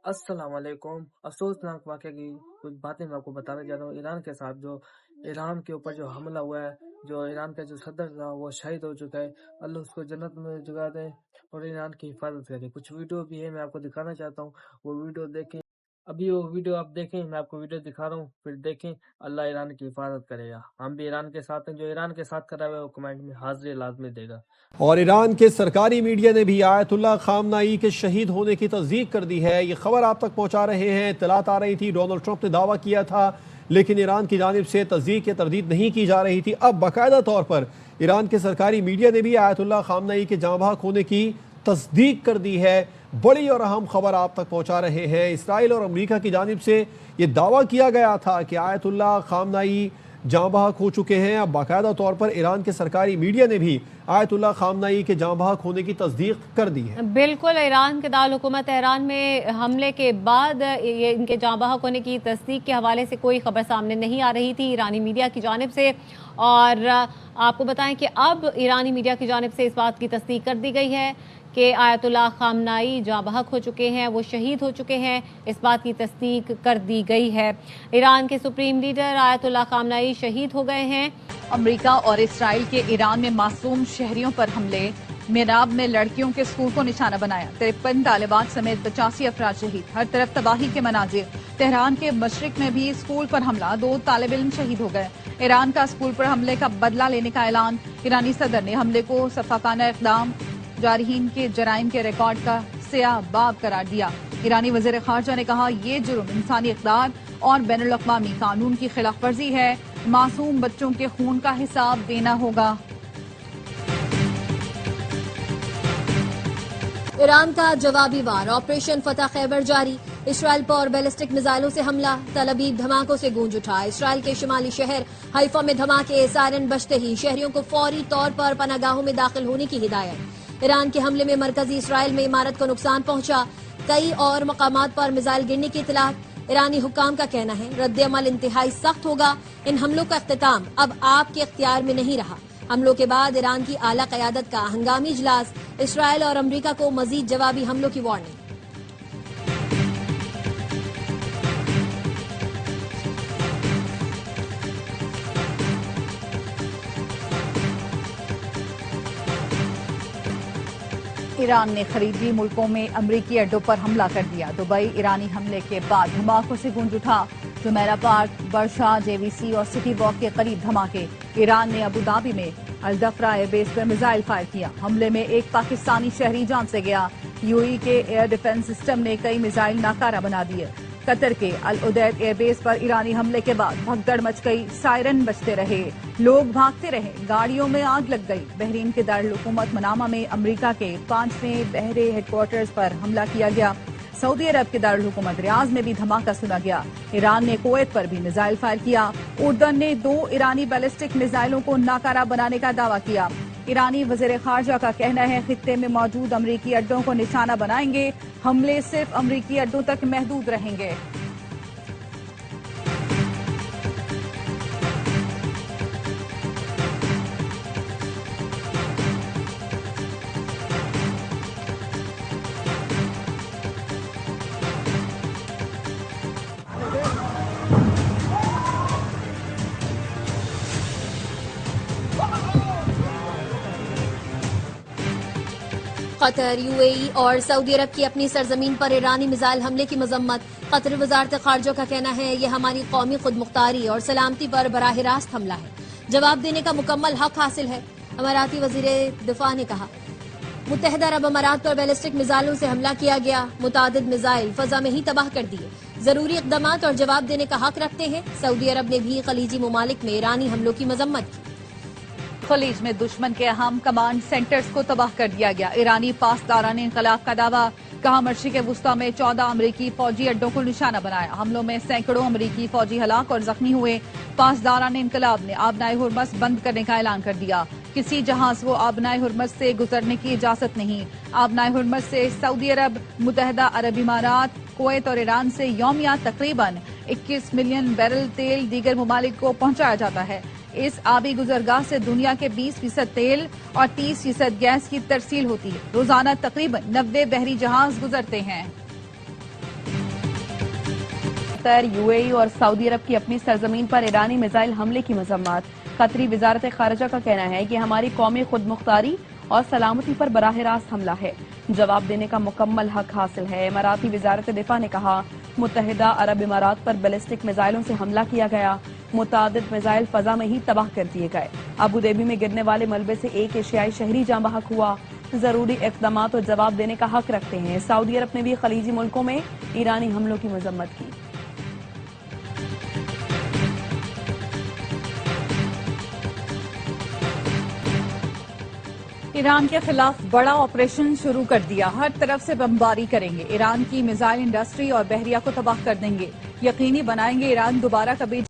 अस्सलाम वालेकुम। अफसोसनाक वाक़या की कुछ बातें मैं आपको बताने जा रहा हूँ। ईरान के साथ जो ईरान के ऊपर जो हमला हुआ है, जो ईरान का जो सदर था वो शहीद हो चुका है। अल्लाह उसको जन्नत में जगह दे और ईरान की हिफाजत करे। कुछ वीडियो भी है, मैं आपको दिखाना चाहता हूँ, वो वीडियो देखें। अभी वो वीडियो आप देखें, मैं आपको वीडियो दिखा रहा हूँ, फिर देखें। अल्लाह ईरान की हिफाजत करेगा। हम भी ईरान के साथ हैं, जो ईरान के साथ करा हुआ है वो कमेंट में हाज़िरी लाज़मी देगा। और ईरान के सरकारी मीडिया ने भी आयतुल्लाह खामनाई के शहीद होने की तस्दीक कर दी है। ये खबर आप तक पहुंचा रहे हैं। इत्तलात आ रही थी, डोनाल्ड ट्रंप ने दावा किया था, लेकिन ईरान की जानिब से तस्दीक या तरदीद नहीं की जा रही थी। अब बाकायदा तौर पर ईरान के सरकारी मीडिया ने भी आयतुल्लाह खामनाई के जाँ बहक होने की तस्दीक कर दी है। बड़ी और अहम खबर आप तक पहुंचा रहे हैं। इसराइल और अमरीका की जानिब से ये दावा किया गया था कि आयतुल्लाह खामनाई जाँ बहक हो चुके हैं। अब बाकायदा तौर पर ईरान के सरकारी मीडिया ने भी आयतुल्लाह खामनाई के जाँ बहक होने की तस्दीक कर दी है। बिल्कुल, ईरान के दारुल हुकूमत तेहरान में हमले के बाद ये इनके जाँ बहक होने की तस्दीक के हवाले से कोई खबर सामने नहीं आ रही थी ईरानी मीडिया की जानिब से। और आपको बताएं कि अब ईरानी मीडिया की जानिब से इस बात की तस्दीक कर दी गई है कि आयतुल्लाह खामनाई जाँ बहक हो चुके हैं, वो शहीद हो चुके हैं। इस बात की तस्दीक कर दी गई है। ईरान के सुप्रीम लीडर आयतुल्लाह खामनाई शहीद हो गए हैं। अमेरिका और इसराइल के ईरान में मासूम शहरियों पर हमले, मेराब में लड़कियों के स्कूल को निशाना बनाया। 53 तालिबान समेत 85 अफराद शहीद, हर तरफ तबाही के मनाजिर। तेहरान के मशरिक में भी स्कूल पर हमला, 2 तालिब इल्म शहीद हो गए। ईरान का स्कूल पर हमले का बदला लेने का ऐलान। ईरानी सदर ने हमले को सफाकाना इक़दाम, जारहीन के जराइम के रिकॉर्ड का सियाह बाब करार दिया। ईरानी वज़ीर ख़ारजा ने कहा, ये जुर्म इंसानी इक़दार और बैनुल अक़वामी कानून की खिलाफ वर्जी है। मासूम बच्चों के खून का हिसाब देना होगा। ईरान का जवाबी वार, ऑपरेशन फतह खैबर जारी। इसराइल पर बैलिस्टिक मिसाइलों से हमला, तल अबीब धमाकों से गूंज उठा। इसराइल के शिमाली शहर हाइफा में धमाके, सायरन बजते ही शहरियों को फौरी तौर पर पनागाहों में दाखिल होने की हिदायत। ईरान के हमले में मरकजी इसराइल में इमारत को नुकसान पहुंचा, कई और मकामात पर मिसाइल गिरने की इतलात। ईरानी हुक्काम का कहना है रद्द-ए-अमल इंतहाई सख्त होगा। इन हमलों का इख्तिताम अब आपके इख्तियार में नहीं रहा। हमलों के बाद ईरान की आला क़यादत का हंगामी इजलास, इसराइल और अमरीका को मजीद जवाबी हमलों की वार्निंग। ईरान ने खरीदी मुल्कों में अमरीकी अड्डों पर हमला कर दिया। दुबई ईरानी हमले के बाद धमाकों से गूंज उठा। जुमेरा पार्क, बरशाह, जेवीसी और सिटी वॉक के करीब धमाके। ईरान ने अबू धाबी में अल-दफरा एयरबेस पर मिसाइल फायर किया। हमले में एक पाकिस्तानी शहरी जान से गया। यूएई के एयर डिफेंस सिस्टम ने कई मिसाइल नाकारा बना दिए। कतर के अल उदैद एयरबेस पर ईरानी हमले के बाद भगदड़ मच गई, सायरन बजते रहे, लोग भागते रहे, गाड़ियों में आग लग गई। बहरीन के दारुल हुकूमत मनामा में अमरीका के 5वें बहरे हेडक्वार्टर्स पर हमला किया गया। सऊदी अरब के दारुल हुकूमत रियाज में भी धमाका सुना गया। ईरान ने कुवैत पर भी मिसाइल फायर किया। उर्दन ने 2 ईरानी बैलिस्टिक मिसाइलों को नाकारा बनाने का दावा किया। ईरानी वज़ीर ख़ारजा का कहना है खित्ते में मौजूद अमरीकी अड्डों को निशाना बनाएंगे, हमले सिर्फ अमरीकी अड्डों तक महदूद रहेंगे। कतर, यूएई और सऊदी अरब की अपनी सरजमीन पर ईरानी मिसाइल हमले की मजम्मत। कतर वजारत खारजा का कहना है यह हमारी कौमी खुद मुख्तारी और सलामती पर बराह रास्त हमला है, जवाब देने का मुकम्मल हक हासिल है। अमाराती वजीर दिफा ने कहा, मुत्तहिदा अरब अमारात पर बैलिस्टिक मिसाइलों से हमला किया गया, मुतादिद मिसाइल फजा में ही तबाह कर दिए, जरूरी इक़दामात और जवाब देने का हक रखते हैं। सऊदी अरब ने भी खलीजी ममालिक में ईरानी हमलों की मजम्मत की। खलीज में दुश्मन के अहम कमांड सेंटर्स को तबाह कर दिया गया। ईरानी पासदारान इनकलाब का दावा, कहा मशरिक़ वुस्ता में 14 अमरीकी फौजी अड्डों को निशाना बनाया। हमलों में सैकड़ों अमरीकी फौजी हलाक और जख्मी हुए। पासदारान इनकलाब ने आबनाए हुर्मस बंद करने का ऐलान कर दिया। किसी जहाज को आबनाए हुर्मस से गुजरने की इजाजत नहीं। आबनाए हुर्मस से सऊदी अरब, मुत्तहिदा अरब इमारात, कुवैत और ईरान से यौमिया तकरीबन 21 मिलियन बैरल तेल दीगर ममालिक को पहुंचाया जाता है। इस आबी गुजरगाह से दुनिया के 20% तेल और 30% गैस की तरसील होती है। रोजाना तकरीबन 90 बहरी जहाज गुजरते हैं। قطر، UAE اور سعودی عرب کی اپنی سرزمین پر ایرانی میزائل حملے کی مذمت۔ قطری وزارت خارجہ کا کہنا ہے کہ ہماری قومی خود مختاری اور سلامتی پر براہ راست حملہ ہے، جواب دینے کا مکمل حق حاصل ہے۔ اماراتی وزارت دفاع نے کہا متحدہ عرب امارات پر بیلسٹک میزائلوں سے حملہ کیا گیا، متعدد میزائل فضا میں ہی تباہ کر دیے گئے۔ ابوظہبی میں گرنے والے ملبے سے ایک ایشیائی شہری جاں بحق ہوا، ضروری اقدامات اور جواب دینے کا حق رکھتے ہیں۔ سعودی عرب نے بھی خلیجی ملکوں میں ایرانی حملوں کی مذمت کی۔ ایران کے خلاف بڑا آپریشن شروع کر دیا، ہر طرف سے بمباری کریں گے، ایران کی میزائل انڈسٹری اور بحریہ کو تباہ کر دیں گے، یقینی بنائیں گے ایران دوبارہ کبھی